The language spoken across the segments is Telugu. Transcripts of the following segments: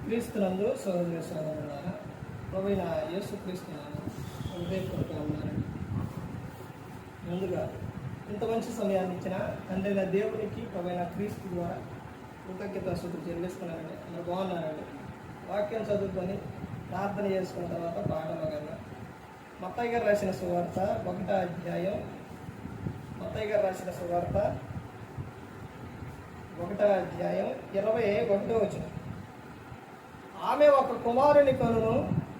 క్రీస్తునందు సోదర సోదరులారా, ప్రభువైన యేసు క్రీస్తునామమున హృదయపూర్వకంగా ఉన్నారండి. ముందుగా ఇంత మంచి సమయాన్ని ఇచ్చిన తండ్రైన దేవునికి ప్రభువైన క్రీస్తు ద్వారా కృతజ్ఞతాస్తుతులు చెల్లిస్తున్నారండి. అందరూ బాగున్నారండి. వాక్యం చదువుకొని ప్రార్థన చేసుకున్న తర్వాత పాఠమగల మత్తయి గారు రాసిన సువార్త 1వ అధ్యాయం, మత్తయి గారు రాసిన సువార్త 1వ అధ్యాయం 21వ వచనం. ఆమె ఒక కుమారుని కనును,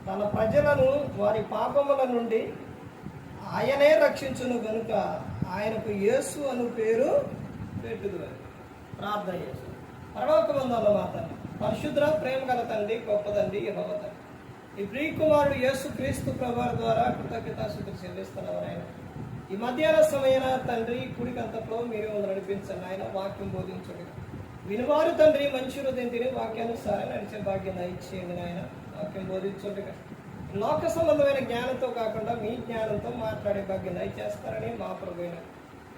తన ప్రజలను వారి పాపముల నుండి ఆయనే రక్షించును గనుక ఆయనకు యేసు అను పేరు పెట్టుదు. ప్రార్థన చేసు. పరలోకమందున్న మా తండ్రి, పరిశుద్ధ ప్రేమ గల తండ్రి, గొప్ప తండ్రి, యెహోవా తండ్రి, ఈ ప్రియకుమారుడు యేసు క్రీస్తు ప్రభువు ద్వారా కృతజ్ఞతాస్తుతులు చెల్లిస్తున్నావు ఆయన. ఈ మధ్యాహ్న సమయాన తండ్రి కుడికంతట్లో మీరు నడిపించండి ఆయన. వాక్యం బోధించండి. వినివారు తండ్రి మంచి హృదయం తిని వాక్యానుసారం నడిచే భాగ్యం ఇచ్చేయండి నాయన. వాక్యం బోధించండి. లోక సంబంధమైన జ్ఞానంతో కాకుండా మీ జ్ఞానంతో మాట్లాడే భాగ్యం దయచేస్తారని మా ప్రభువైన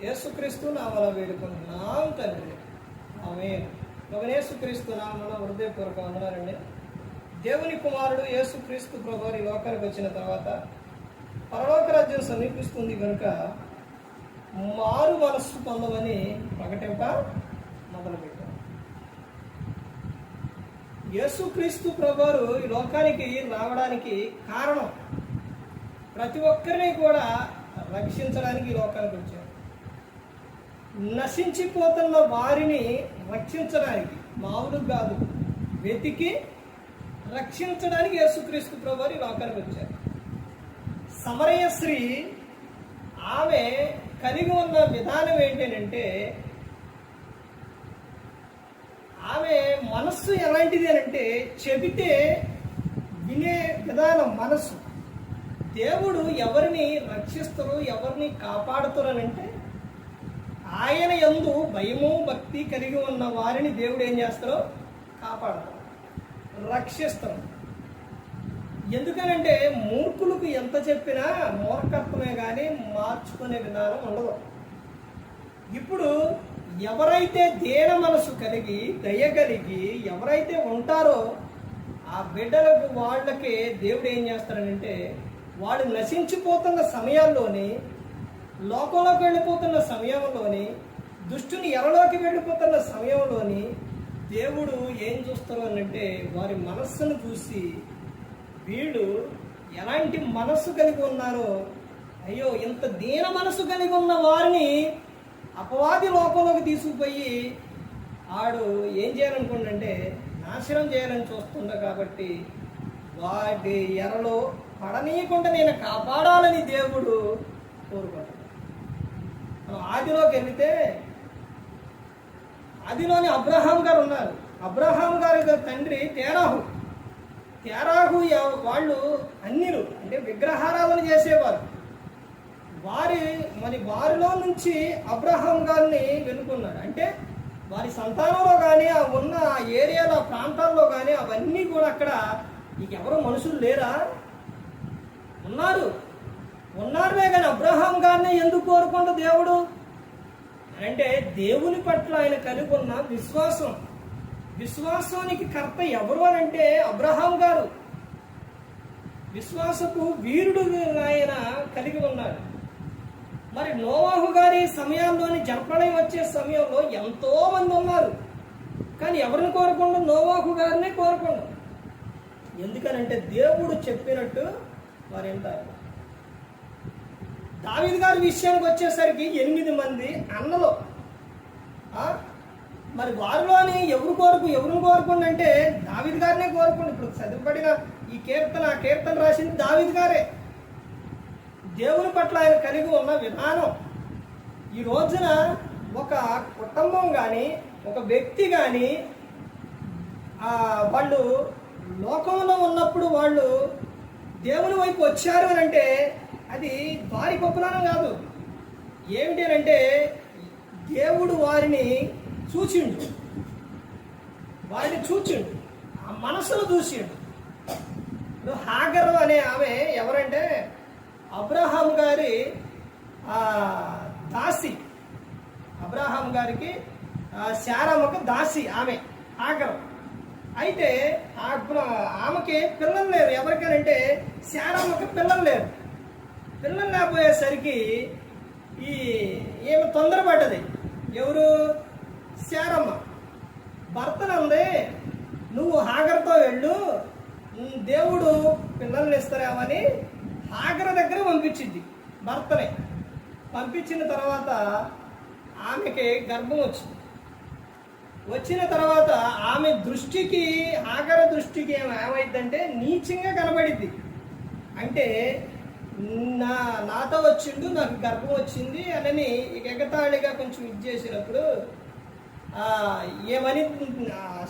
యేసుక్రీస్తు నామమున వేడుకుంటున్నాం తండ్రి. ఆమేన్. యేసుక్రీస్తు నామమున హృదయపూర్వక వందనాలండి. దేవుని కుమారుడు యేసుక్రీస్తు ప్రభువు ఈ లోకానికి వచ్చిన తర్వాత పరలోక రాజ్యం సమీపిస్తుంది కనుక మారు మనస్సు పొందమని ప్రకటింప మొదలుపెట్టారు. యేసుక్రీస్తు ప్రభువారు ఈ లోకానికి రావడానికి కారణం ప్రతి ఒక్కరిని కూడా రక్షించడానికి ఈ లోకానికి వచ్చారు. నశించిపోతున్న వారిని రక్షించడానికి, మామూలు కాదు, వెతికి రక్షించడానికి యేసుక్రీస్తు ప్రభువారు ఈ లోకానికి వచ్చారు. సమరయ స్త్రీ ఆమె కలిగి ఉన్న విధానం ఏంటంటే, ఆమె మనస్సు ఎలాంటిది అని అంటే, చెబితే వినే విధానం మనస్సు. దేవుడు ఎవరిని రక్షిస్తారు, ఎవరిని కాపాడుతారనంటే, ఆయన యందు భయము భక్తి కలిగి ఉన్న వారిని దేవుడు ఏం చేస్తారో కాపాడతారు, రక్షిస్తారు. ఎందుకనంటే మూర్ఖులకు ఎంత చెప్పినా మూర్ఖత్వమే కానీ మార్చుకునే విధానం ఉండదు. ఇప్పుడు ఎవరైతే దీన మనసు కలిగి దయ కలిగి ఎవరైతే ఉంటారో ఆ బిడ్డలకు వాళ్ళకి దేవుడు ఏం చేస్తారనంటే, వాళ్ళు నశించిపోతున్న సమయాల్లోని, లోకంలోకి వెళ్ళిపోతున్న సమయంలోని, దుష్టుని ఎరలోకి వెళ్ళిపోతున్న సమయంలోని దేవుడు ఏం చూస్తారు అనంటే, వారి మనస్సును చూసి వీళ్ళు ఎలాంటి మనస్సు కలిగి ఉన్నారో, అయ్యో ఇంత దీన మనసు కలిగి ఉన్న వారిని అపవాది లోకంలోకి తీసుకుపోయి ఆడు ఏం చేయాలనుకుంటే నాశనం చేయాలని చూస్తుండ కాబట్టి వాటి ఎరలో పడనీయకుండా నేను కాపాడాలని దేవుడు కోరుకుంటాడు. మనం ఆదిలోకి వెళితే ఆదిలోని అబ్రహాం గారు ఉన్నారు. అబ్రహాం గారి తండ్రి తేరాహు వాళ్ళు అన్యులు, అంటే విగ్రహారాధన చేసేవారు. వారిలో నుంచి అబ్రహాం గారిని వెనుకున్నాడు. అంటే వారి సంతానంలో కానీ ఆ ఉన్న ఏరియాలో ప్రాంతాల్లో కానీ అవన్నీ కూడా అక్కడ ఎవరు మనుషులు లేరా? ఉన్నారులే కానీ అబ్రహాం గారిని ఎందుకు కోరుకుంటూ దేవుడు అంటే, దేవుని పట్ల ఆయన కలిగి ఉన్న విశ్వాసానికి కర్త ఎవరు అని అంటే అబ్రహాం గారు. విశ్వాసపు వీరుడు ఆయన కలిగి ఉన్నాడు. మరి నోవాహు గారి సమయంలోని జలప్రళయం వచ్చే సమయంలో ఎంతో మంది ఉన్నారు, కానీ ఎవరిని కోరకుండా నోవాహు గారిని కోరకుండా. ఎందుకనంటే దేవుడు చెప్పినట్టు వారు వింటారు. దావీదు గారి విషయానికి వచ్చేసరికి 8 మంది అన్నలు. మరి వారిలోని ఎవరిని కోరుకుండా అంటే దావీదు గారినే కోరుకోండి. ఇప్పుడు చదువుబడిన ఈ కీర్తన రాసింది దావీదు గారే. దేవుని పట్ల ఆయన కలిగి ఉన్న విధానం. ఈ రోజున ఒక కుటుంబం కానీ ఒక వ్యక్తి కానీ వాళ్ళు లోకంలో ఉన్నప్పుడు వాళ్ళు దేవుని వైపు వచ్చారు అని అంటే అది వారి గొప్పతనం కాదు. ఏమిటి అని అంటే, దేవుడు వారిని చూచిండు, ఆ మనసును చూసిండు. హాగరు అనే ఆమె ఎవరంటే అబ్రహాం గారి దాసి. అబ్రహాం గారికి శారమ్మకు దాసి ఆమె హాగరు. అయితే ఆమెకి పిల్లలు లేరు. ఎవరికనంటే శారమ్మకి పిల్లలు లేరు. పిల్లలు లేకపోయేసరికి ఈమె తొందరపడ్డది. ఎవరు? శారమ్మ. భర్తనంది, నువ్వు హాగర్తో వెళ్ళు, దేవుడు పిల్లల్ని ఇస్తారేమని హాగర్ దగ్గర పంపించింది భర్తని. పంపించిన తర్వాత ఆమెకి గర్భం వచ్చింది. వచ్చిన తర్వాత ఆమె దృష్టికి, హాగర దృష్టికి ఏమైందంటే నీచంగా కనబడింది. అంటే నాతో వచ్చిండు, నాకు గర్భం వచ్చింది అని ఎగతాళిగా కొంచెం ఇది చేసినప్పుడు ఏమని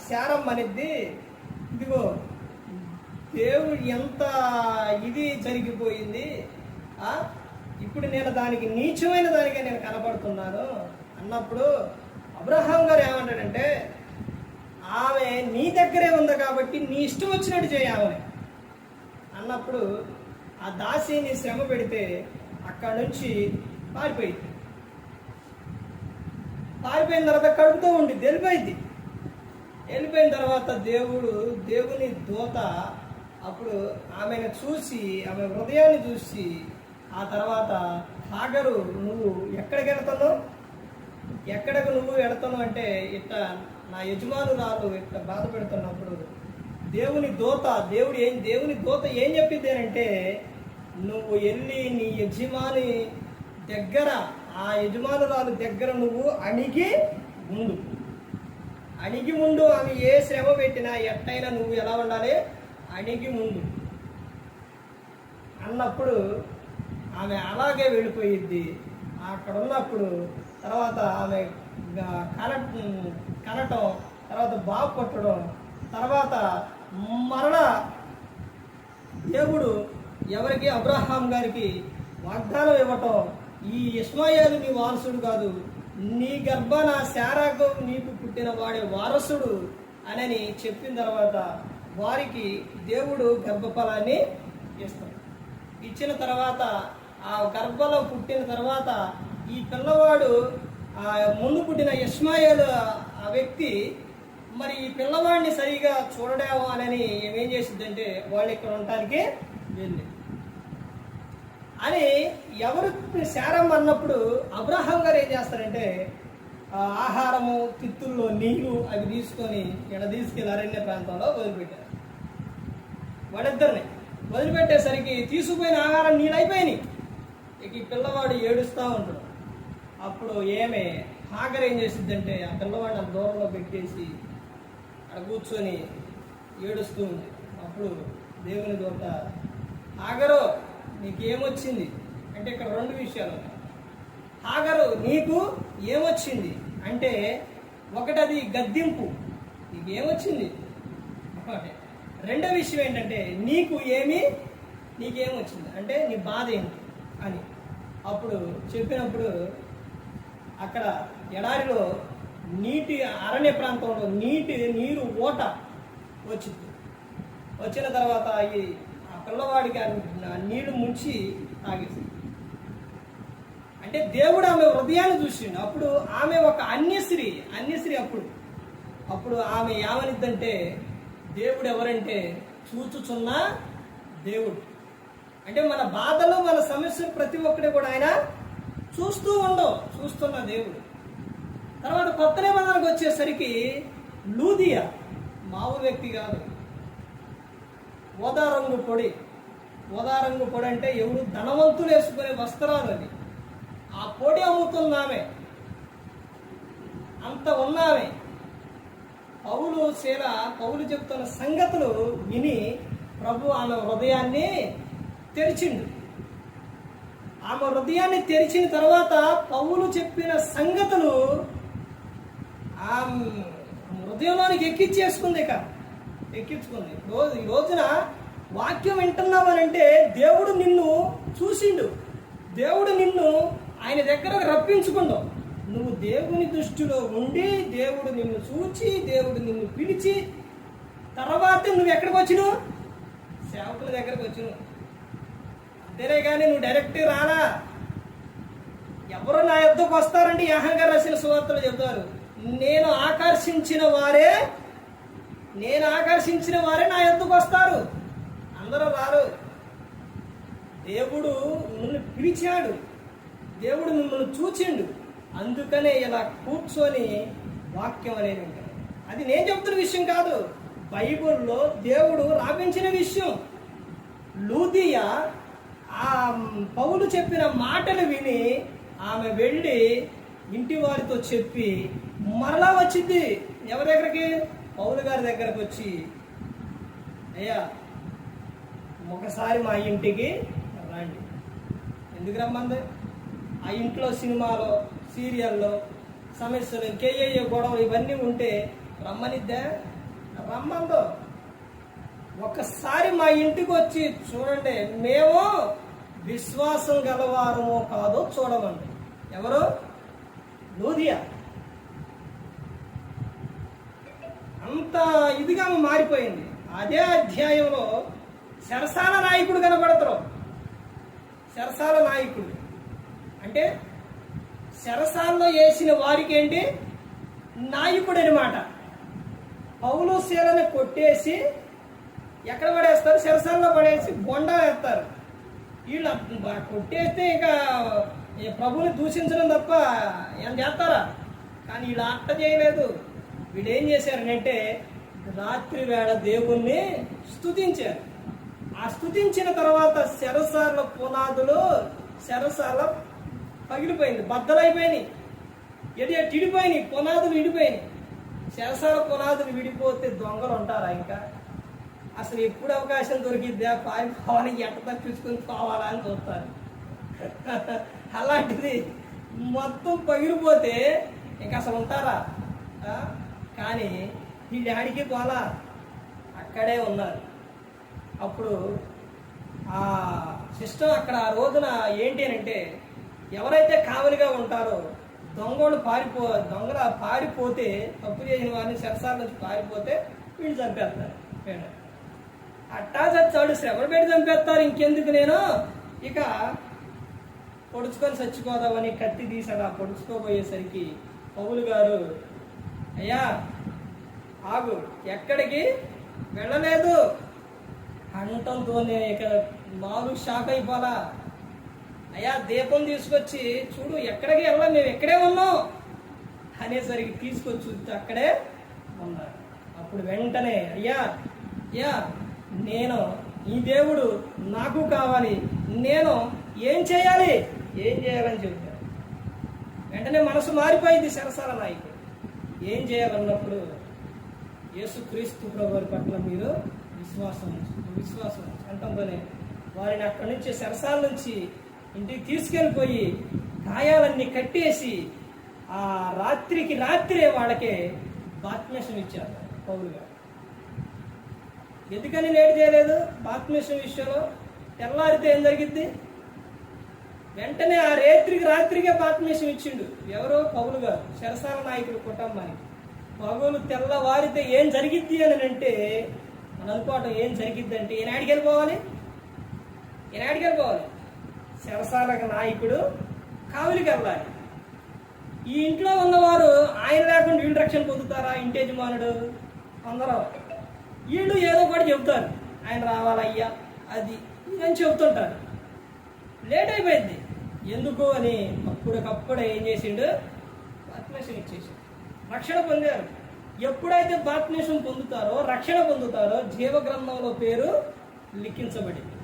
శారమ్మ అనిద్ది, ఇదిగో దేవుడు ఎంత ఇది జరిగిపోయింది, ఇప్పుడు నేను దానికి నీచమైన దానిగా నేను కనబడుతున్నాను అన్నప్పుడు అబ్రహాం గారు ఏమంటాడంటే, ఆమె నీ దగ్గరే ఉంది కాబట్టి నీ ఇష్టం వచ్చినట్టు చేయాలని అన్నప్పుడు ఆ దాసిని శ్రమ పెడితే అక్కడి నుంచి పారిపోయింది. పారిపోయిన తర్వాత కడుపుతూ ఉండి వెళ్ళిపోయిన తర్వాత దేవుని దూత అప్పుడు ఆమెను చూసి, ఆమె హృదయాన్ని చూసి, ఆ తర్వాత హాగరు, నువ్వు ఎక్కడికి వెళతావు అంటే ఇట్లా నా యజమానురాలు ఇట్లా బాధ పెడుతున్నప్పుడు దేవుని దూత ఏం చెప్పింది అంటే, నువ్వు వెళ్ళి నీ యజమాని దగ్గర, ఆ యజమానురాలు దగ్గర నువ్వు అణిగి ముందు. ఆమె ఏ శ్రమ పెట్టినా ఎట్టయినా నువ్వు ఎలా ఉండాలి? అణిగి ముందు అన్నప్పుడు ఆమె అలాగే వెళ్ళిపోయిద్ది. అక్కడ ఉన్నప్పుడు తర్వాత ఆమె కనటం, తర్వాత బాగు కొట్టడం, తర్వాత మరలా దేవుడు ఎవరికి? అబ్రహాం గారికి వాగ్దానం ఇవ్వటం, ఈ ఇష్మాయేలు నీ వారసుడు కాదు, నీ గర్భాన శారాకు నీకు పుట్టిన వాడే వారసుడు అని చెప్పిన తర్వాత వారికి దేవుడు గర్భఫలాన్ని ఇస్తాడు. ఇచ్చిన తర్వాత ఆ గర్భంలో పుట్టిన తర్వాత ఈ పిల్లవాడు ముందు పుట్టిన ఇష్మాయేలు ఆ వ్యక్తి మరి ఈ పిల్లవాడిని సరిగా చూడడేమో అని ఏమేం చేసిద్దంటే వాళ్ళు ఇక్కడ ఉండటానికి వెళ్ళి అని ఎవరు శారమ్మ అన్నప్పుడు అబ్రహాం గారు ఏం చేస్తారంటే ఆహారము, తిత్తుల్లో నీళ్లు అవి తీసుకొని ఇక్కడ తీసుకెళ్ళి అరణ్య ప్రాంతంలో వదిలిపెట్టారు. వాళ్ళిద్దరిని వదిలిపెట్టేసరికి తీసుకుపోయిన ఆహారం నీళ్ళు అయిపోయినాయి. ఇక ఈ పిల్లవాడు ఏడుస్తూ ఉంటాడు. అప్పుడు హాగర్ ఏం చేసిద్దంటే ఆ పిల్లవాడిని దూరంలో పెట్టేసి అక్కడ కూర్చొని ఏడుస్తూ ఉంది. అప్పుడు దేవుని దూత, హాగరు నీకేమొచ్చింది అంటే, ఇక్కడ రెండు విషయాలు ఉన్నాయి. హాగరు నీకు ఏమొచ్చింది అంటే, ఒకటది గద్దింపు, నీకేమొచ్చింది ఒకటే. రెండో విషయం ఏంటంటే నీకేమొచ్చింది అంటే నీ బాధ ఏంటి అని అప్పుడు చెప్పినప్పుడు అక్కడ ఎడారిలో అరణ్య ప్రాంతంలో నీరు ఓట వచ్చిన తర్వాత ఆ పిల్లవాడికి నీళ్లు ముంచి తాగేసింది. అంటే దేవుడు ఆమె హృదయాన్ని చూసిండు. అప్పుడు ఆమె ఒక అన్యశ్రీ అప్పుడు ఆమె ఏమనిద్దంటే, దేవుడు ఎవరంటే చూచుచున్న దేవుడు. అంటే మన బాధలు, మన సమస్యలు ప్రతి ఒక్కటి కూడా ఆయన చూస్తున్న దేవుడు. తర్వాత కొత్త నిబంధనకు వచ్చేసరికి లూదియా మామూలు వ్యక్తి కాదు. ఓదారంగు పొడి అంటే ఎవరు ధనవంతులు వేసుకునే వస్త్రాలు అది. ఆ పొడి అమ్ముతున్నామే, అంత ఉన్నామే. పౌలు చెప్తున్న సంగతులు విని ప్రభు ఆమె హృదయాన్ని తెరిచిండు. ఆమె హృదయాన్ని తెరిచిన తర్వాత పౌలు చెప్పిన సంగతులు ఆ హృదయంలోనికి ఎక్కించుకుంది. ఈ రోజున వాక్యం వింటున్నామనంటే దేవుడు నిన్ను చూసిండు, దేవుడు నిన్ను ఆయన దగ్గరకు రప్పించుకుండు. నువ్వు దేవుని దృష్టిలో ఉండి, దేవుడు నిన్ను చూచి, దేవుడు నిన్ను పిలిచి తర్వాత నువ్వు ఎక్కడికి వచ్చినావు? సేవకుల దగ్గరకు వచ్చినావు. అంతేనే కానీ నువ్వు డైరెక్ట్ రాలా. ఎవరు నా యొద్దకు వస్తారంటే యోహాను గారు రాసిన సువార్తలు చెబుతారు, నేను ఆకర్షించిన వారే నేను ఆకర్షించిన వారే నా యొద్దకు వస్తారు, అందరూ రారు. దేవుడు మిమ్మల్ని పిలిచాడు, దేవుడు మిమ్మల్ని చూచిండు, అందుకనే ఇలా కూర్చొని వాక్యం అనేది ఉంటుంది. అది నేను చెప్తున్న విషయం కాదు, బైబిల్లో దేవుడు రాపించిన విషయం. లూదియా ఆ పౌలు చెప్పిన మాటలు విని ఆమె వెళ్ళి ఇంటి వారితో చెప్పి మరలా వచ్చింది. ఎవరి దగ్గరికి? పౌలు గారి దగ్గరకు వచ్చి, అయ్యా ఒకసారి మా ఇంటికి రండి. ఎందుకు రమ్మంది? ఆ ఇంట్లో సినిమాలో, సీరియల్లో సమస్యలు, ఇంకేయో గొడవలు ఇవన్నీ ఉంటే రమ్మనిద్దా? రమ్మందో. ఒక్కసారి మా ఇంటికి వచ్చి చూడండి, మేము విశ్వాసం గలవారమో కాదో చూడమండి. ఎవరు? లూదియా. అంత ఇదిగా మారిపోయింది. అదే అధ్యాయంలో చెరసాల నాయకుడు కనబడతారు. చెరసాల నాయకుడు అంటే చెరసాలలో వేసిన వారికి ఏంటి? నాయకుడు అనమాట. పౌలు శీలని కొట్టేసి ఎక్కడ పడేస్తారు? చెరసాలలో పడేసి బొండా వేస్తారు. వీళ్ళు కొట్టేస్తే ఇంకా ప్రభువుని దూషించడం తప్ప ఏం చేస్తారా? కానీ వీళ్ళు అట్ట చేయలేదు. వీళ్ళు ఏం చేశారనంటే రాత్రి వేళ దేవుణ్ణి స్తుతించారు. ఆ స్తుతించిన తర్వాత చెరసాల పునాదులు, చెరసాల పగిలిపోయింది, బద్దలైపోయినాయి, ఇడిపోయినాయి, పునాదులు విడిపోయినాయి. చెరసాల పునాదులు విడిపోతే దొంగలు ఉంటారా? ఇంకా అసలు ఎప్పుడు అవకాశం దొరికిద్దా పారిపోవాలి, ఎట్ట తప్పించుకొని పోవాలా అని చూస్తారు. అలాంటిది మొత్తం పగిలిపోతే ఇంక అసలు ఉంటారా? కానీ ఈ డాడీకి పోలా, అక్కడే ఉన్నారు. అప్పుడు ఆ సిస్టమ్ అక్కడ ఆ రోజున ఏంటి అంటే, ఎవరైతే కావలిగా ఉంటారో దొంగలు పారిపోతే, తప్పు చేసిన వారిని చెరసాల నుంచి పారిపోతే వీళ్ళు చంపేస్తారు. అట్టా చచ్చాడు, శ్రమలు పెట్టి చంపేస్తారు. ఇంకెందుకు నేను ఇక పొడుచుకొని చచ్చిపోదామని కత్తి తీసాడు. ఆ పొడుచుకోబోయేసరికి పౌలు గారు, అయ్యా ఆగు, ఎక్కడికి వెళ్ళలేదు అంటంతోనే ఇక మాలు షాక్ అయిపోలా. అయ్యా దీపం తీసుకొచ్చి చూడు, ఎక్కడికి వెళ్ళా, మేము ఎక్కడే ఉన్నాం అనేసరికి తీసుకొచ్చి చూస్తే అక్కడే ఉన్నారు. అప్పుడు వెంటనే, అయ్యా నేను ఈ దేవుడు నాకు కావాలి, నేను ఏం చేయాలని చెప్తాను. వెంటనే మనసు మారిపోయింది చెరసాల నాయకుడు. ఏం చేయాలన్నప్పుడు యేసుక్రీస్తు ప్రభువారి పట్ల మీరు విశ్వాసం అంటంతోనే వారిని అక్కడి నుంచి చెరసాల నుంచి ఇంటికి తీసుకెళ్ళిపోయి గాయాలన్నీ కట్టేసి ఆ రాత్రే వాళ్ళకే బాప్తిసం ఇచ్చారు పౌలు గారు. ఎందుకని లేట్ చేయలేదు? బాప్తిసం విషయంలో తెల్లారితే ఏం జరిగిద్ది? వెంటనే ఆ రాత్రికే బాప్తిసం ఇచ్చిండు. ఎవరో? పౌలు గారు, చెరసాల నాయకుడు కుటుంబానికి. పౌలు తెల్లవారితే ఏం జరిగిద్ది అని అంటే మనం అనుకోవటం, ఏం జరిగిద్ది అంటే ఈనాడికి వెళ్ళిపోవాలి. చెరసాల నాయకుడు కావలికి వెళ్ళాలి. ఈ ఇంట్లో ఉన్నవారు ఆయన లేకుండా వీళ్ళు రక్షణ పొందుతారా? ఇంటి యజమానుడు అందరూ వీళ్ళు ఏదో ఒకటి చెబుతారు, ఆయన రావాలయ్యా అది అని చెబుతుంటారు. లేట్ అయిపోయింది. ఎందుకు అని అప్పటికప్పుడే ఏం చేసిండు? బాప్తిసం ఇచ్చేసాడు. రక్షణ పొందారు. ఎప్పుడైతే బాప్తిసం పొందుతారో, రక్షణ పొందుతారో, జీవ గ్రంథంలో పేరు లిఖించబడింది.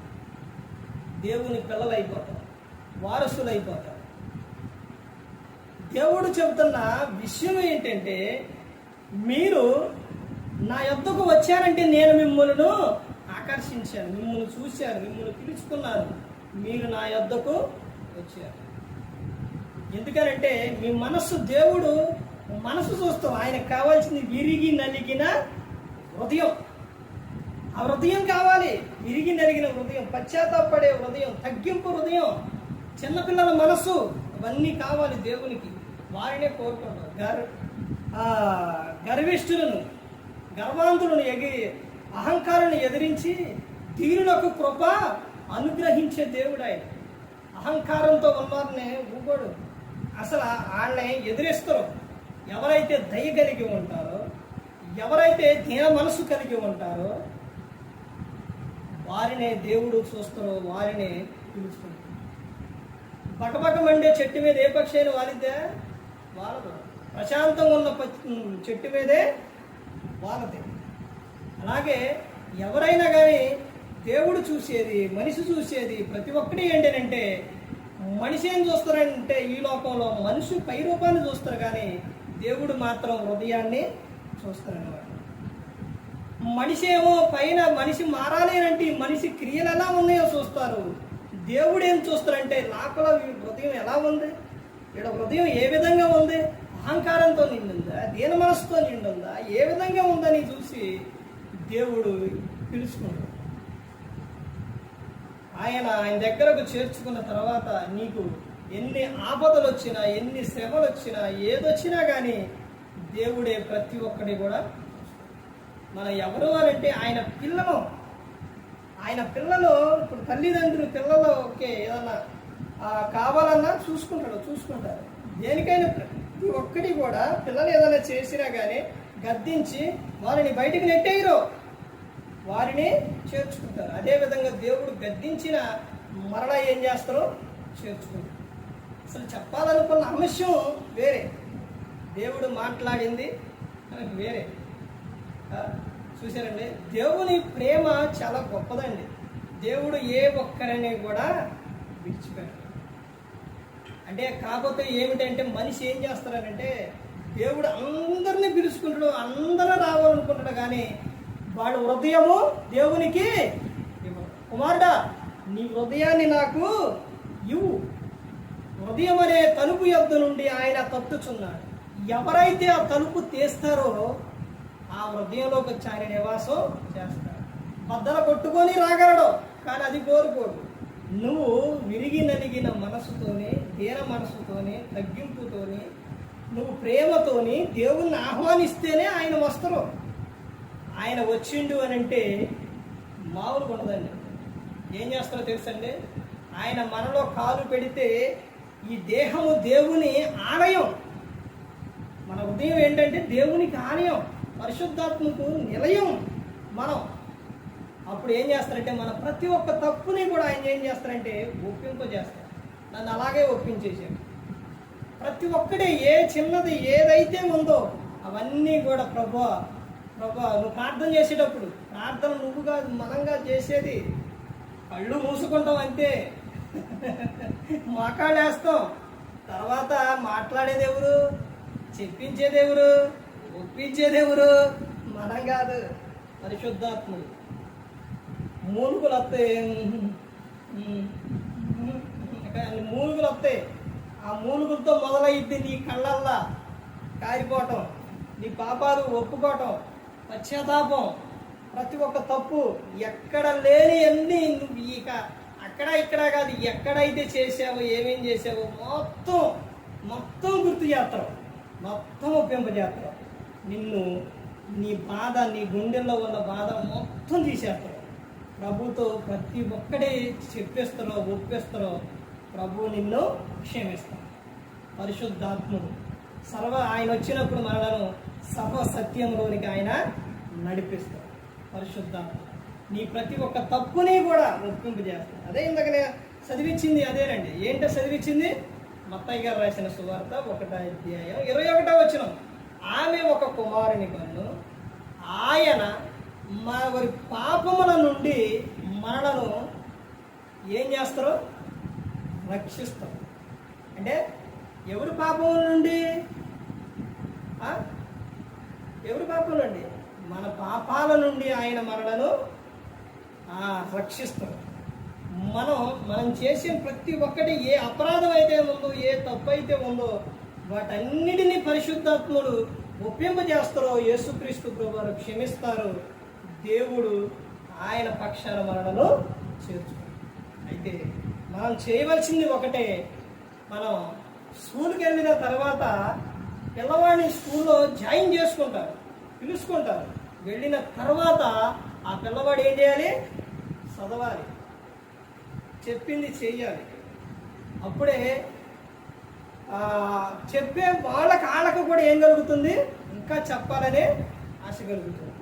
దేవుని పిల్లలైపోతారు, వారసులైపోతారు. దేవుడు చెబుతున్న విషయం ఏంటంటే, మీరు నా యొద్దకు వచ్చారంటే నేను మిమ్మల్ని ఆకర్షించాను, మిమ్మల్ని చూశాను, మిమ్మల్ని పిలుచుకున్నాను, మీరు నా యొద్దకు వచ్చారు. ఎందుకనంటే మీ మనస్సు, దేవుడు మనసు చూస్తాం. ఆయనకు కావాల్సింది విరిగి నలిగిన హృదయం. ఆ హృదయం కావాలి, విరిగి నలిగిన హృదయం, పశ్చాత్తాపడే హృదయం, తగ్గింపు హృదయం, చిన్నపిల్లల మనస్సు, అవన్నీ కావాలి దేవునికి. వారినే కోరుకుంటారు. గర్విష్ఠులను, గర్వాంతులను అహంకారాన్ని ఎదిరించి దీనులకు కృప అనుగ్రహించే దేవుడు ఆయన. అహంకారంతో ఉన్నవారిని ఊగోడు, అసలు వాళ్ళని ఎదిరిస్తారు. ఎవరైతే దయ కలిగి ఉంటారో, ఎవరైతే దీన మనసు కలిగి ఉంటారో వారినే దేవుడు చూస్తారో వారినే పిలుచుకుంటారు. బకబక మండే చెట్టు మీద ఏ పక్షి అయినా వాలిద్దా? వాలదు. ప్రశాంతంగా ఉన్న చెట్టు మీదే వాలదే. అలాగే ఎవరైనా కానీ దేవుడు చూసేది, మనిషి చూసేది ప్రతి ఒక్కటి ఏంటంటే, మనిషి ఏం చూస్తారంటే ఈ లోకంలో మనిషి పై రూపాన్ని చూస్తారు, కానీ దేవుడు మాత్రం హృదయాన్ని చూస్తారన్నమాట. మనిషి ఏమో పైన మనిషి మారాలి అంటే మనిషి క్రియలు ఎలా ఉన్నాయో చూస్తారు. దేవుడు ఏం చూస్తారంటే లోపల హృదయం ఎలా ఉంది, ఇక్కడ హృదయం ఏ విధంగా ఉంది, అహంకారంతో నిండుందా, దీన మనసుతో నిండుందా, ఏ విధంగా ఉందని చూసి దేవుడు పిలుచుకుంటాడు. ఆయన దగ్గరకు చేర్చుకున్న తర్వాత నీకు ఎన్ని ఆపదలు వచ్చినా, ఎన్ని శ్రమలు వచ్చినా, ఏదొచ్చినా కానీ దేవుడే ప్రతి ఒక్కటి కూడా. మనం ఎవరు అంటే ఆయన పిల్లలు. ఇప్పుడు తల్లిదండ్రులు పిల్లలు ఓకే ఏదన్నా కావాలన్నా చూసుకుంటారు. దేనికైనా ప్రతి ఒక్కటి కూడా పిల్లలు ఏదైనా చేసినా కానీ గద్దించి వారిని బయటికి నెట్టేయరు, వారిని చేర్చుకుంటారు. అదేవిధంగా దేవుడు గద్దించిన మరలా ఏం చేస్తారో చేర్చుకుంటారు. అసలు చెప్పాలనుకున్న అంశం వేరే, దేవుడు మాట్లాడింది వేరే. చూసారండి, దేవుని ప్రేమ చాలా గొప్పదండి. దేవుడు ఏ ఒక్కరిని కూడా విడిచిపెట్టాడు. అంటే కాకపోతే ఏమిటంటే మనిషి ఏం చేస్తారనంటే దేవుడు అందరినీ పిలుచుకుంటాడు, అందరూ రావాలనుకుంటాడు, కానీ వాడు హృదయము దేవునికి ఇవ్వడు. కుమారుడా, నీ హృదయాన్ని నాకు ఇవ్వు. హృదయం అనే తలుపు యొద్ద నుండి ఆయన తట్టుచున్నాడు. ఎవరైతే ఆ తలుపు తీస్తారో ఆ హృదయంలోకి వచ్చి ఆయన నివాసం చేస్తాడు. బద్దలు కొట్టుకొని రాగలడు, కానీ అది కోరుకోడు. నువ్వు విరిగి నలిగిన మనసుతోని, దీన మనసుతోని, తగ్గింపుతోని, నువ్వు ప్రేమతోని దేవుణ్ణి ఆహ్వానిస్తేనే ఆయన వస్తారు. ఆయన వచ్చిండు అని అంటే మామూలుగా ఉండదండి. ఏం చేస్తారో తెలుసండి, ఆయన మనలో కాలు పెడితే ఈ దేహము దేవుని ఆలయం. మన హృదయం ఏంటంటే దేవునికి ఆలయం, పరిశుద్ధాత్మకు నిలయం మనం. అప్పుడు ఏం చేస్తారంటే మన ప్రతి ఒక్క తప్పుని కూడా ఆయన ఏం చేస్తారంటే ఒప్పింపజేస్తారు. నన్ను అలాగే ఒప్పించేసాడు. ప్రతి ఒక్కటి ఏ చిన్నది ఏదైతే ఉందో అవన్నీ కూడా ప్రభా నువ్వు ప్రార్థన చేసేటప్పుడు ప్రార్థన నువ్వు కాదు మనంగా చేసేది. కళ్ళు మూసుకుంటాం అంతే, మోకాళ్ళేస్తాం. తర్వాత మాట్లాడేది ఎవరు, చెప్పించేది ఎవరు, ఒప్పించేది ఎవరు? మనం కాదు, పరిశుద్ధాత్ముడు. మూలుగులు వస్తాయి. ఆ మూలుగులతో మొదలైద్ది నీ కళ్ళల్లా కారిపోవటం, నీ పాపాలు ఒప్పుకోవటం, పశ్చాత్తాపం. ప్రతి ఒక్క తప్పు ఎక్కడ లేని అన్నీ నువ్వు ఇక అక్కడ ఇక్కడ కాదు, ఎక్కడైతే చేసావో ఏమేం చేసావో మొత్తం గుర్తు చేస్తావు, మొత్తం ఒప్పింపజేస్తావు. నిన్ను నీ బాధ, నీ గుండెల్లో ఉన్న బాధ మొత్తం తీసేస్తావు. ప్రభుతో ప్రతి ఒక్కటి చెప్పేస్తారో ఒప్పిస్తారో ప్రభు నిన్ను క్షమిస్తాడు. పరిశుద్ధాత్ముడు ఆయన వచ్చినప్పుడు మనలను సర్వ సత్యంలోనికి ఆయన నడిపిస్తాడు. పరిశుద్ధాత్ముడు నీ ప్రతి ఒక్క తప్పుని కూడా ఒప్పింపజేస్తాడు. అదే ఇందాక చదివించింది అదేనండి. ఏంటో చదివించింది? మత్తయి గారు రాసిన సువార్త 1వ అధ్యాయం 21వ వచనం. ఆమె ఒక కుమారుని కన్ను, ఆయన వారి పాపముల నుండి మనలను ఏం చేస్తారు? రక్షిస్తారు. అంటే ఎవరి పాపముల నుండి? ఎవరి పాపముల నుండి? మన పాపాల నుండి ఆయన మనలను రక్షిస్తారు. మనం చేసే ప్రతి ఒక్కటి ఏ అపరాధం అయితే ఉందో, ఏ తప్పు అయితే ఉందో వాటన్నిటినీ పరిశుద్ధాత్ముడు ఒప్పింపజేస్తారో యేసుక్రీస్తు ప్రభువారు క్షమిస్తారు. దేవుడు ఆయన పక్షాన మనలను చేర్చుకుంటారు. అయితే మనం చేయవలసింది ఒకటే, మనం స్కూల్కి వెళ్ళిన తర్వాత పిల్లవాడిని స్కూల్లో జాయిన్ చేసుకుంటారు, పిలుచుకుంటారు. వెళ్ళిన తర్వాత ఆ పిల్లవాడు ఏం చేయాలి? చదవాలి, చెప్పింది చెయ్యాలి. అప్పుడే చెప్పే వాళ్ళకి కూడా ఏం కలుగుతుంది? ఇంకా చెప్పాలనే ఆశ కలుగుతుంది.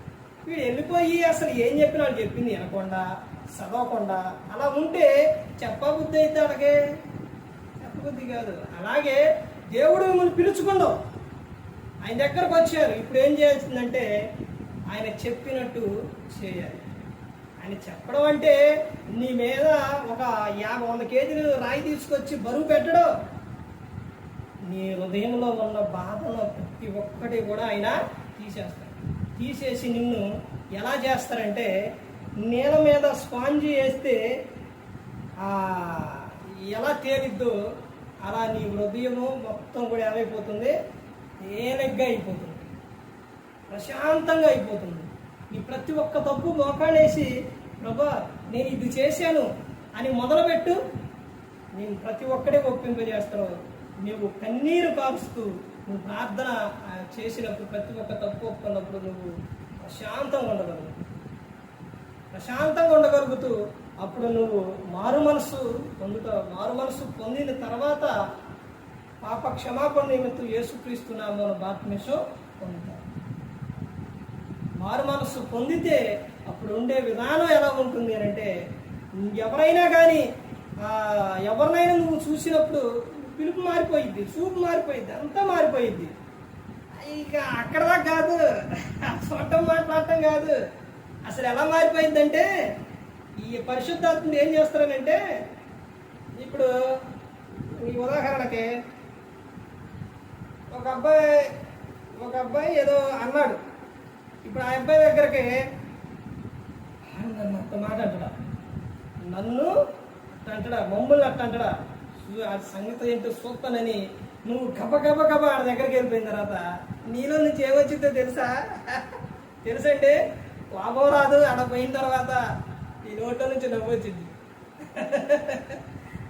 వీడు వెళ్ళిపోయి అసలు ఏం చెప్పినా వాళ్ళు చెప్పింది వినకుండా చదవకుండా అలా ఉంటే చెప్పబుద్ధి అయితే అలాగే చెప్పబుద్ధి కాదు. అలాగే దేవుడు మిమ్మల్ని పిలుచుకుండవు, ఆయన దగ్గరకు వచ్చారు. ఇప్పుడు ఏం చేయాల్సిందంటే ఆయన చెప్పినట్టు చేయాలి. ఆయన చెప్పడం అంటే నీ మీద ఒక 50-100 కేజీలు రాయి తీసుకొచ్చి బరువు పెట్టడం. నీ హృదయంలో ఉన్న బాధను ప్రతి ఒక్కటి కూడా ఆయన తీసేస్తాడు. తీసేసి నిన్ను ఎలా చేస్తారంటే నీళ్ళ మీద స్పాంజి వేస్తే ఎలా తేలిద్దో అలా నీ హృదయము మొత్తం కూడా ఏమైపోతుంది, తేలిగ్గా అయిపోతుంది, ప్రశాంతంగా అయిపోతుంది. నీ ప్రతి ఒక్క తప్పు మోకాళ్ళేసి ప్రభా నేను ఇది చేశాను అని మొదలుపెట్టు. నేను ప్రతి ఒక్కడే ఒప్పింపజేస్తాను. నువ్వు కన్నీరు కారుస్తూ నువ్వు ప్రార్థన చేసినప్పుడు, ప్రతి ఒక్క తప్పు ఒప్పుకున్నప్పుడు నువ్వు ప్రశాంతంగా ఉండగలుగుతూ అప్పుడు నువ్వు మారు మనసు పొందుతావు. మారు మనసు పొందిన తర్వాత పాప క్షమాపణ నిమిత్తం యేసుక్రీస్తు నామమున బాప్తిస్మం పొందుతావు. మారు మనసు పొందితే అప్పుడు ఉండే విధానం ఎలా ఉంటుంది అంటే ఎవరైనా కానీ ఎవరినైనా నువ్వు చూసినప్పుడు పిలుపు మారిపోయిద్ది, చూపు మారిపోయిద్ది, అంతా మారిపోయిద్ది. ఇక అక్కడ దాకా కాదు, చూడటం మాట్లాడటం కాదు, అసలు ఎలా మారిపోయిందంటే ఈ పరిశుద్ధాత్ముడు ఏం చేస్తారనంటే ఇప్పుడు ఈ ఉదాహరణకి ఒక అబ్బాయి ఏదో అన్నాడు. ఇప్పుడు ఆ అబ్బాయి దగ్గరికి నన్ను అంత మాట అంటడా, నన్ను అట్ట అంటడా, మమ్మల్ని అట్ట అంటడా, ఆ సంగతి ఏంటో చూస్తానని నువ్వు గబ ఆడ దగ్గరికి వెళ్ళిపోయిన తర్వాత నీలో నుంచి ఏమొచ్చిందో తెలుసండి. కోపం రాదు, ఆడ పోయిన తర్వాత ఈ నోట్లో నుంచి నవ్వు వచ్చింది.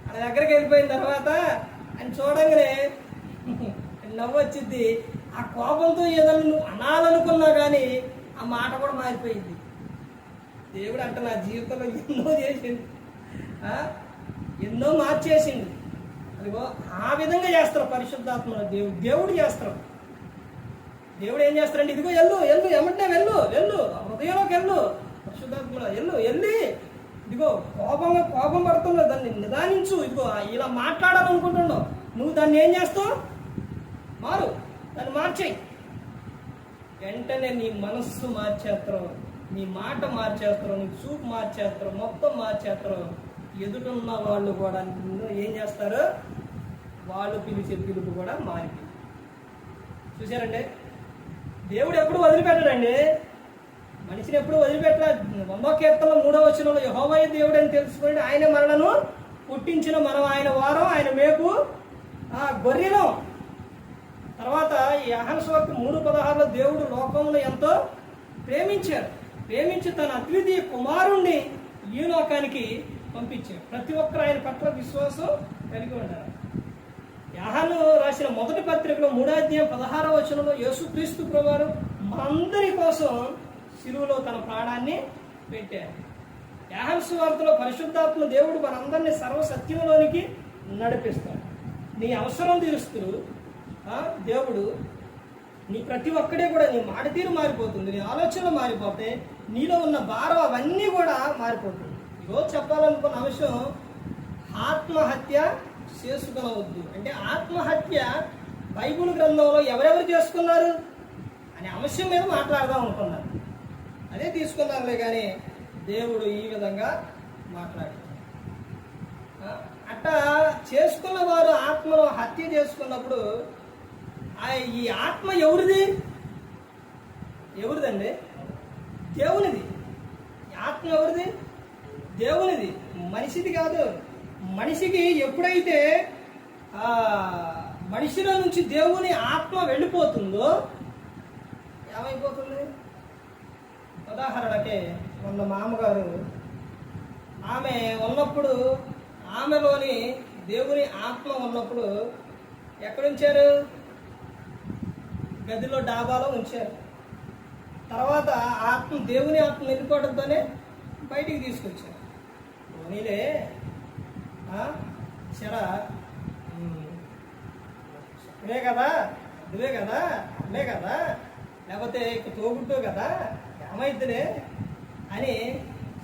ఆడ దగ్గరికి వెళ్ళిపోయిన తర్వాత ఆయన చూడంగానే నవ్వు వచ్చింది. ఆ కోపంతో ఏదైనా నువ్వు అనాలనుకున్నా కానీ ఆ మాట కూడా మారిపోయింది. దేవుడు అంటే నా జీవితంలో ఎన్నో చేసింది, ఎన్నో మార్చేసింది. అదిగో ఆ విధంగా చేస్తారు పరిశుద్ధాత్మ దేవుడు చేస్తారు. దేవుడు ఏం చేస్తారంటే ఇదిగో ఎల్లు ఎమ్మటే వెళ్ళు హృదయంలోకి వెళ్ళు, పరిశుద్ధాత్మ వెళ్ళి ఇదిగో కోపం పడుతున్నావు, దాన్ని నిదానించు. ఇదిగో ఇలా మాట్లాడాలనుకుంటున్నావు, నువ్వు దాన్ని ఏం చేస్తావు, దాన్ని మార్చేయి. వెంటనే నీ మనస్సు మార్చేస్తారు, నీ మాట మార్చేస్తారు, నీ చూపు మార్చేస్తారు, మొత్తం మార్చేస్తారు. ఎదుటిన్న వాళ్ళు కూడా ఏం చేస్తారు, వాళ్ళు పిలిచే పిలుపు కూడా మారిపోయింది. చూసారండి, దేవుడు ఎప్పుడు వదిలిపెట్టడండి, మనిషిని ఎప్పుడు వదిలిపెట్టలేదు. 100వ కీర్తనలో 3వ వచనంలో యెహోవాయే దేవుడు అని తెలుసుకొని ఆయన మనలను పుట్టించిన మనం ఆయన వారం, ఆయన మేపు గొర్రెలం. తర్వాత యోహాను సువార్త 3:16లో దేవుడు లోకంలో ఎంతో ప్రేమించి తన అద్వితీయ కుమారుణ్ణి ఈ లోకానికి పంపించాడు. ప్రతి ఒక్కరు ఆయన పట్ల విశ్వాసం కలిగి ఉండాలి. యోహాను రాసిన మొదటి పత్రికలో 3వ అధ్యాయం 16వ వచనంలో యేసుక్రీస్తు ప్రభువారు మనందరి కోసం శిలువలో తన ప్రాణాన్ని పెట్టారు. యోహాను సువార్తలో పరిశుద్ధాత్మ దేవుడు మనందరినీ సర్వసత్యంలోనికి నడిపిస్తాడు. నీ అవసరం తీరుస్తూ దేవుడు నీ ప్రతి ఒక్కడే కూడా నీ మాట తీరు మారిపోతుంది, నీ ఆలోచనలు మారిపోతే, నీలో ఉన్న భారం అవన్నీ కూడా మారిపోతుంది. ఈరోజు చెప్పాలనుకున్న అంశం ఆత్మహత్య చేసుకునవద్దు. అంటే ఆత్మహత్య బైబిల్ గ్రంథంలో ఎవరెవరు చేసుకున్నారు అనే అంశం మీద మాట్లాడదాం అనుకున్నారు. అదే తీసుకున్నారులే కానీ దేవుడు ఈ విధంగా మాట్లాడారు. అట్టా చేసుకున్న వారు ఆత్మను హత్య చేసుకున్నప్పుడు ఈ ఆత్మ ఎవరిదండి? దేవునిది. ఆత్మ ఎవరిది? దేవునిది, మనిషిది కాదు. మనిషికి ఎప్పుడైతే మనిషిలో నుంచి దేవుని ఆత్మ వెళ్ళిపోతుందో ఏమైపోతుంది? ఉదాహరణకి మొన్న మామగారు ఆమె ఉన్నప్పుడు, ఆమెలోని దేవుని ఆత్మ ఉన్నప్పుడు ఎక్కడుంచారు? గదిలో డాబాలో ఉంచారు. తర్వాత దేవుని ఆత్మ వెళ్ళిపోవడంతోనే బయటికి తీసుకొచ్చారు. పోనీలే సరా నువ్వే కదా అమ్మే కదా లేకపోతే ఇక తోగుంటూ కదా ఏమైద్దిలే అని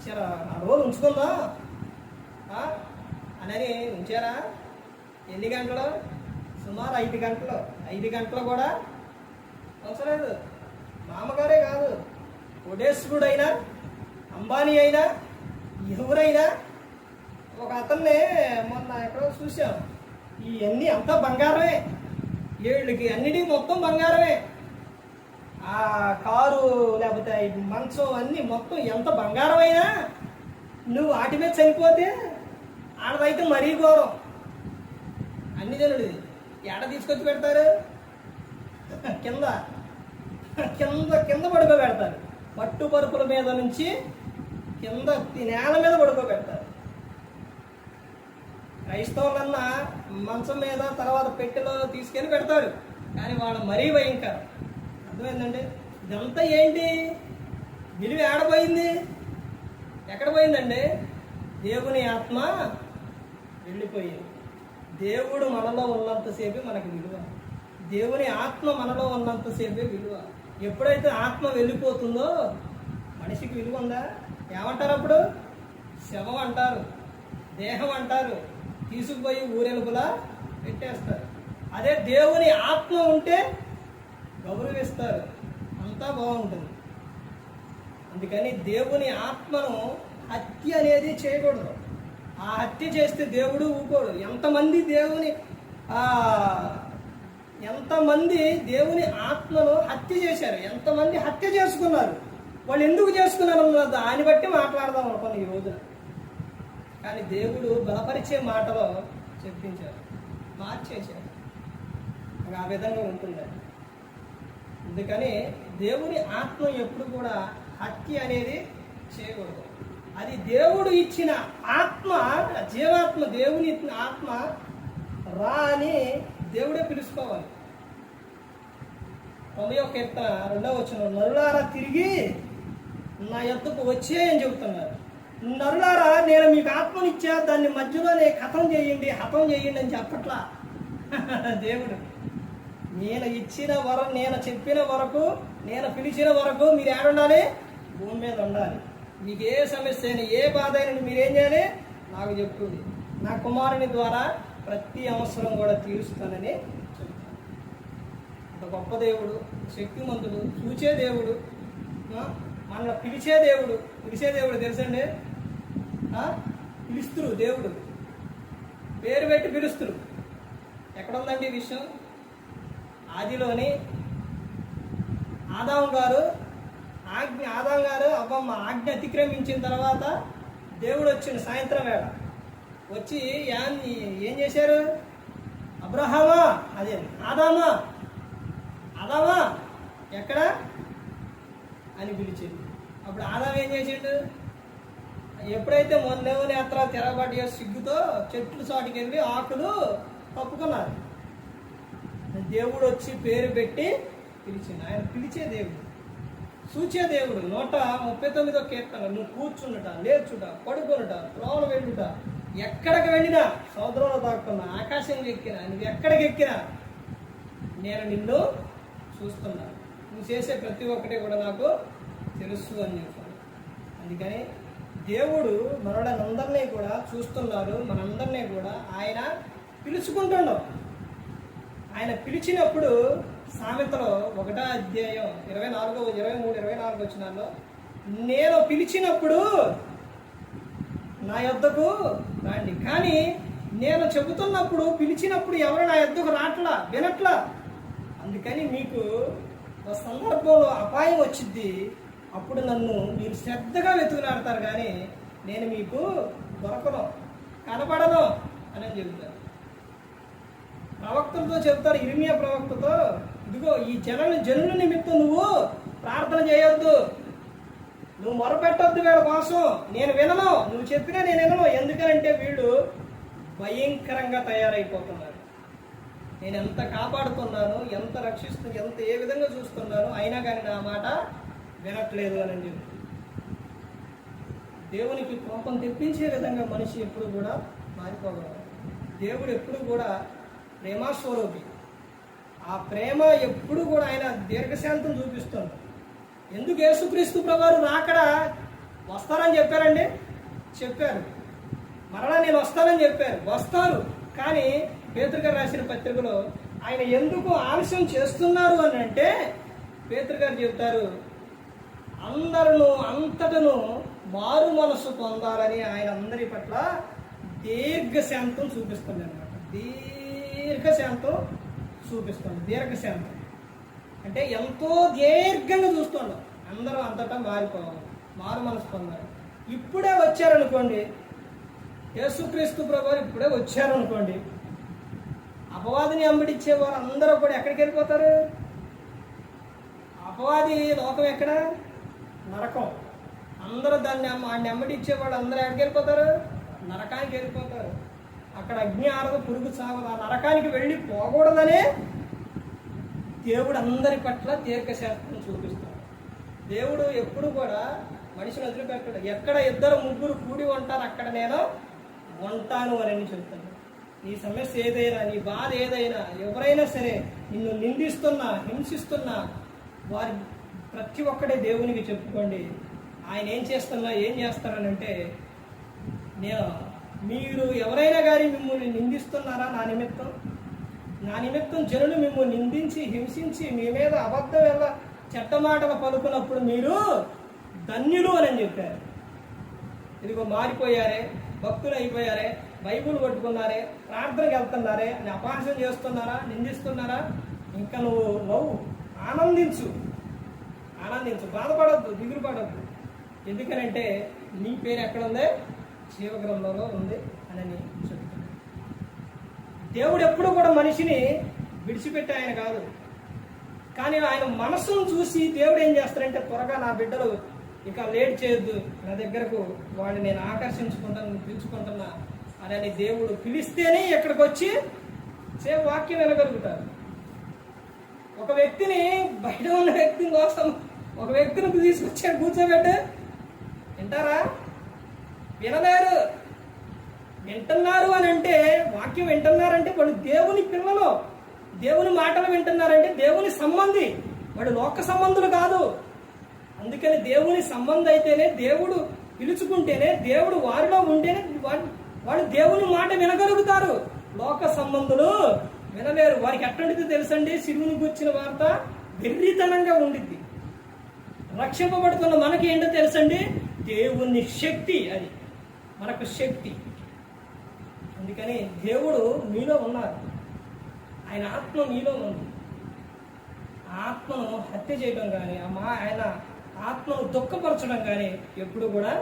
సరే ఆ రోజు ఉంచుకుందాం అని ఉంచారా? ఎన్ని గంటలు? సుమారు 5 గంటలు. 5 గంటలు కూడా అవసరలేదు. మామగారే కాదు, కోటేశ్వరుడైనా, అంబానీ అయినా, ఎవరైనా, ఒక అతన్ని మొన్న ఎక్కడో చూసాం, ఇవన్నీ అంతా బంగారమే, వీళ్ళకి అన్నిటికీ మొత్తం బంగారమే. ఆ కారు లేకపోతే మంచం అన్నీ మొత్తం ఎంత బంగారమైనా నువ్వు వాటి మీద చనిపోతే ఆడదైతే మరీ ఘోరం. అన్ని జనుడు ఎడ తీసుకొచ్చి పెడతారు, కింద కింద కింద పడుకోబెడతారు. పట్టు పరుపుల మీద నుంచి కింద నేల మీద పడుకోబెడతారు. క్రైస్తవులన్నా మంచం మీద తర్వాత పెట్టెలో తీసుకెళ్ళి పెడతారు, కానీ వాళ్ళు మరీ భయంకరం. అర్థమైందండి? ఇదంతా ఏంటి? విలువ ఏడపోయింది? ఎక్కడ పోయిందండి? దేవుని ఆత్మ వెళ్ళిపోయింది. దేవుడు మనలో ఉన్నంతసేపే మనకి విలువ. దేవుని ఆత్మ మనలో ఉన్నంతసేపే విలువ. ఎప్పుడైతే ఆత్మ వెళ్ళిపోతుందో మనిషికి విలువ ఉందా? ఏమంటారు అప్పుడు? శవం అంటారు, దేహం అంటారు, తీసుకుపోయి ఊరెలుపులా పెట్టేస్తారు. అదే దేవుని ఆత్మ ఉంటే గౌరవిస్తారు, అంతా బాగుంటుంది. అందుకని దేవుని ఆత్మను హత్య అనేది చేయకూడదు. ఆ హత్య చేస్తే దేవుడు ఊకోడు. ఎంతమంది దేవుని ఆత్మను హత్య చేశారు, ఎంతమంది హత్య చేసుకున్నారు, వాళ్ళు ఎందుకు చేసుకున్నారు అన్నది దాన్ని బట్టి మాట్లాడదాం అనుకోండి ఈ రోజున. కానీ దేవుడు బలపరిచే మాటలో చెప్పించారు, మార్చేశారు. ఆ విధంగా ఉంటుంది. అందుకని దేవుని ఆత్మ ఎప్పుడు కూడా హత్య అనేది చేయకూడదు. అది దేవుడు ఇచ్చిన ఆత్మ, జీవాత్మ, దేవుని ఆత్మ రా అని దేవుడే పిలుచుకోవాలి. 90వ కీర్తన 2వ వచనం, నరులారా తిరిగి నా యొద్దకు వచ్చే అని చెబుతున్నారు. నరులారా నేను మీకు ఆత్మనిచ్చా, దాన్ని మధ్యలోనే హతం చేయండి అని చెప్పట్లా దేవుడు. నేను చెప్పిన వరకు, నేను పిలిచిన వరకు మీరు ఏడుండాలి? భూమి మీద ఉండాలి. మీకు ఏ సమస్య అయినా, ఏ బాధ అయినా మీరేం చేయాలి? నాకు చెప్తుంది. నా కుమారుని ద్వారా ప్రతి అవసరం కూడా తీరుస్తానని చెప్తాను. అంత గొప్ప దేవుడు, శక్తిమంతుడు, చూచే దేవుడు, మనల్ని పిలిచే దేవుడు తెలుసండి. పిలుస్తురు దేవుడు, పేరు పెట్టి పిలుస్తురు. ఎక్కడుందండి ఈ విషయం? ఆదిలోని ఆదాము గారు అవ్వమ్మ ఆజ్ఞ అతిక్రమించిన తర్వాత దేవుడు వచ్చిండు. సాయంత్రం వేళ వచ్చి ఏం చేశారు? అబ్రహామా, అదే ఆదామా ఎక్కడ అని పిలిచిండు. అప్పుడు ఆదాం ఏం చేసిండు? ఎప్పుడైతే మొన్న నేత్ర తెరబడి సిగ్గుతో చెట్లు చాటుకి వెళ్ళి ఆకులు కప్పుకున్నారు. దేవుడు వచ్చి పేరు పెట్టి పిలిచిండు. ఆయన పిలిచే దేవుడు, సూచే దేవుడు. 139వ కీర్తన, నువ్వు కూర్చుండుట, లేచుట, పడుకొనుట, త్రోవలు వెళ్ళుట, ఎక్కడికి వెళ్ళినా, సముద్రంలో దాక్కున్నా, ఆకాశంలో ఎక్కినా, నువ్వు ఎక్కడికి ఎక్కినా నేను నిన్ను చూస్తున్నా, నువ్వు చేసే ప్రతి ఒక్కటి కూడా నాకు తెలుసు అని చెప్పాను. అందుకని దేవుడు మనలందరినీ కూడా చూస్తున్నారు. మనందరినీ కూడా ఆయన పిలుచుకుంటున్నాం. ఆయన పిలిచినప్పుడు సామెతలో 1వ అధ్యాయం 23-24 వచనాల్లో, నేను పిలిచినప్పుడు నా యొద్దకు రండి. కానీ నేను చెబుతున్నప్పుడు, పిలిచినప్పుడు ఎవరు నా యొద్దకు రాట్లా, వినట్లా. అందుకని మీకు ఒక సందర్భంలో అపాయం వచ్చింది, అప్పుడు నన్ను మీరు శ్రద్ధగా వెతుకులాడతారు, కానీ నేను మీకు దొరకను, కనపడను అని చెబుతారు. ప్రవక్తలతో చెబుతారు, ఇర్మియా ప్రవక్తతో, ఇదిగో ఈ జనుల నిమిత్తం నువ్వు ప్రార్థన చేయొద్దు, నువ్వు మొరపెట్టొద్దు వీళ్ళ కోసం, నేను వినను, నువ్వు చెప్పినా నేను వినను. ఎందుకనంటే వీళ్ళు భయంకరంగా తయారైపోతున్నారు. నేను ఎంత కాపాడుతున్నాను, ఎంత రక్షిస్తున్నాను, ఏ విధంగా చూస్తున్నాను, అయినా కానీ నా మాట వినట్లేదు అని చెప్పి దేవునికి కోపం తెప్పించే విధంగా మనిషి ఎప్పుడు కూడా మారిపోగలరు. దేవుడు ఎప్పుడు కూడా ప్రేమాస్వరూపి. ఆ ప్రేమ ఎప్పుడు కూడా ఆయన దీర్ఘశాంతం చూపిస్తుంది. ఎందుకు యేసుక్రీస్తు ప్రభువారు రాకడ వస్తారని చెప్పారండి? చెప్పారు. మరలా నేను వస్తానని చెప్పారు. వస్తారు. కానీ పేతురు గారు రాసిన పత్రికలో ఆయన ఎందుకు ఆలస్యం చేస్తున్నారు అని అంటే పేతురు గారు చెప్తారు, అందరూ అంతటను మారు మనసు పొందాలని ఆయన అందరి పట్ల దీర్ఘశాంతం చూపిస్తుంది అనమాట. దీర్ఘశాంతం చూపిస్తుంది. దీర్ఘశాంతం అంటే ఎంతో దీర్ఘంగా చూస్తున్నాం. అందరూ అంతటా మారిపోవాలి, మారు మనసు పొందాలి. ఇప్పుడే వచ్చారనుకోండి, యేసుక్రీస్తు ప్రభువారు ఇప్పుడే వచ్చారనుకోండి, అపవాదిని అంబడిచ్చే వారు అందరూ కూడా ఎక్కడికి వెళ్ళిపోతారు? అపవాది లోకం ఎక్కడ? నరకం. అందరూ దాన్ని నెమ్మడిచ్చే వాళ్ళు అందరూ ఎక్కడికి వెళ్ళిపోతారు? నరకానికి వెళ్ళిపోతారు. అక్కడ అగ్ని ఆరదు, పురుగు సాగదు. ఆ నరకానికి వెళ్ళి పోకూడదనే దేవుడు అందరి పట్ల దీర్ఘశాస్త్రం చూపిస్తాడు. దేవుడు ఎప్పుడు కూడా మనిషిని వదిలిపెట్టాడు. ఎక్కడ ఇద్దరు ముగ్గురు కూడి ఉంటారు అక్కడ నేను ఉంటాను అని చెప్తాను. నీ సమస్య ఏదైనా, నీ బాధ ఏదైనా, ఎవరైనా సరే నిన్ను నిందిస్తున్నా, హింసిస్తున్నా, వారి ప్రతి ఒక్కడే దేవునికి చెప్పుకోండి. ఆయన ఏం చేస్తారనంటే, మీరు ఎవరైనా కానీ మిమ్మల్ని నిందిస్తున్నారా నా నిమిత్తం జనులు మిమ్మల్ని నిందించి హింసించి మీ మీద అబద్ధం ఎలా చెడ్డ మాటలు పలుకున్నప్పుడు మీరు ధన్యులు అని చెప్పారు. ఇదిగో మారిపోయారే, భక్తులు అయిపోయారే, బైబుల్ పట్టుకున్నారే, ప్రార్థనకి వెళ్తున్నారే అని అపహాస్యం చేస్తున్నారా, నిందిస్తున్నారా? ఇంకా నువ్వు నవ్వు, ఆనందించు, బాధపడద్దు, దిగులు పడద్దు. ఎందుకనంటే నీ పేరు ఎక్కడ ఉంది? జీవగ్రంథంలో ఉంది అని చెప్తాను. దేవుడు ఎప్పుడు కూడా మనిషిని విడిచిపెట్టే ఆయన కాదు. కానీ ఆయన మనసును చూసి దేవుడు ఏం చేస్తారంటే, త్వరగా నా బిడ్డలు ఇక లేట్ చేయొద్దు, నా దగ్గరకు వాళ్ళు నేను పిలుచుకుంటున్నా అని దేవుడు పిలిస్తేనే ఇక్కడికి వచ్చి వాక్యం వినగలుగుతారు. ఒక వ్యక్తిని, బయట ఉన్న వ్యక్తిని కోసం ఒక వ్యక్తిని తీసుకొచ్చాడు, కూర్చోబెట్టు, వింటారా? వినలేరు. వింటున్నారు అని అంటే, వాక్యం వింటున్నారంటే వాళ్ళు దేవుని పిల్లలు, దేవుని మాటలు వింటున్నారంటే దేవుని సంబంధి, వాడు లోక సంబంధులు కాదు. అందుకని దేవుని సంబంధం అయితేనే, దేవుడు పిలుచుకుంటేనే, దేవుడు వారిలో ఉంటేనే వాడు దేవుని మాట వినగలుగుతారు. లోక సంబంధులు వినలేరు. వారికి ఎట్లాంటిది తెలుసండి? సిలువను గుర్చిన వార్త వెర్రితనంగా ఉండిద్ది. రక్షింపబడుతున్న మనకి ఏంటో తెలుసండి? దేవుని శక్తి, అది మనకు శక్తి. అందుకని దేవుడు మీలో ఉన్నారు, ఆయన ఆత్మ మీలో ఉంది. ఆత్మను హత్య చేయడం కానీ, ఆయన ఆత్మను దుఃఖపరచడం కానీ ఎప్పుడు కూడా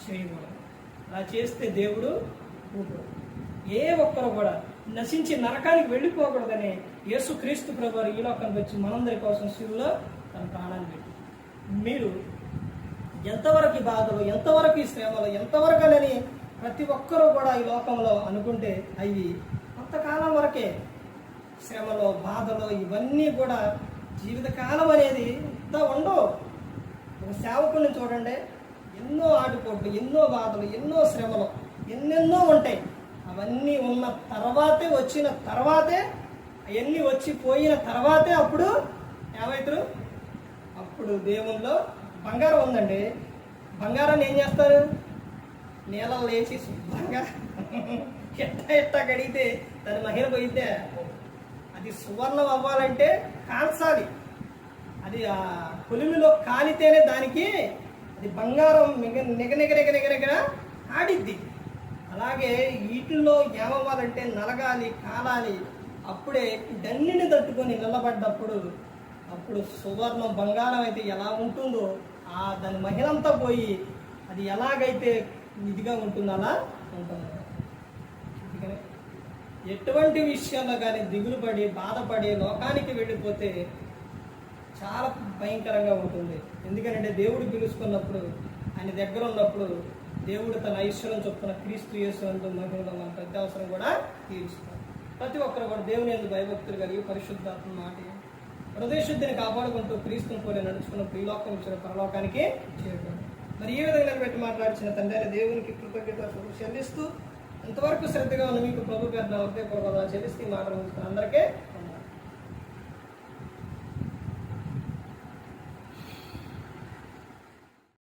చేయకూడదు. అలా చేస్తే దేవుడు ఊరుకోడు. ఏ ఒక్కరు కూడా నశించి నరకానికి వెళ్ళిపోకూడదని యేసుక్రీస్తు ప్రభువారు ఈ లోకానికి వచ్చి మనందరి కోసం శిలువలో తన ప్రాణాన్ని పెట్టి, మీరు ఎంతవరకు బాధలు, ఎంతవరకు శ్రమలు, ఎంతవరకు అని ప్రతి ఒక్కరూ కూడా ఈ లోకంలో అనుకుంటే అవి కొంతకాలం వరకే. శ్రమలో, బాధలు ఇవన్నీ కూడా జీవితకాలం అనేది ఇంత ఉండవు. ఒక సేవకుడిని చూడండి, ఎన్నో ఆటుపోట్లు, ఎన్నో బాధలు, ఎన్నో శ్రమలు, ఎన్నెన్నో ఉంటాయి. అవన్నీ ఉన్న తర్వాతే, వచ్చిన తర్వాతే, అవన్నీ వచ్చి పోయిన తర్వాతే అప్పుడు ఏమవుతారు? అప్పుడు దేవుల్లో బంగారం ఉందండి. బంగారాన్ని ఏం చేస్తారు? నీళ్ళలో లేచి శుభ్రంగా ఎట్టా కడిగితే దాని మహిళ పోయితే అది సువర్ణం అవ్వాలంటే కాల్చాలి. అది ఆ కొలిమిలో కాలితేనే దానికి అది బంగారం నిగనిగ ఆడిద్ది. అలాగే వీటిల్లో ఏమవ్వాలంటే నలగాలి, కాలాలి. అప్పుడే దన్నిని తట్టుకొని నిలబడ్డప్పుడు అప్పుడు సువర్ణం బంగారం అయితే ఎలా ఉంటుందో దాని మహిళంతా పోయి అది ఎలాగైతే ఇదిగా ఉంటుందో అలా ఉంటుంది. అందుకని ఎటువంటి విషయాల్లో కానీ దిగులు పడి, బాధపడి లోకానికి వెళ్ళిపోతే చాలా భయంకరంగా ఉంటుంది. ఎందుకంటే దేవుడు పిలుచుకున్నప్పుడు, ఆయన దగ్గర ఉన్నప్పుడు దేవుడు తన ఐశ్వర్యం చొప్పున క్రీస్తు యేసునందు మహిమలో మన ప్రతి అవసరం కూడా తీరుస్తాడు. ప్రతి ఒక్కరు కూడా దేవుని యందు భయభక్తులు కలిగి పరిశుద్ధాత్మ మాట హృదయ శుద్ధిని కాపాడుకుంటూ క్రీస్తుని పోలి నడుచుకున్నప్పుడు ఈ లోకం ఇచ్చిన పరలోకానికి చేరుకోండి. మరి ఈ విధంగా పెట్టి మాట్లాడిన తండ్రి దేవునికి కృతజ్ఞతలు చెల్లిస్తూ, ఎంతవరకు శ్రద్ధగా ఉన్న మీకు ప్రభు పేరున హృదయపూర్వకంగా చెల్లిస్తూ ఈ మాటలు అందరికీ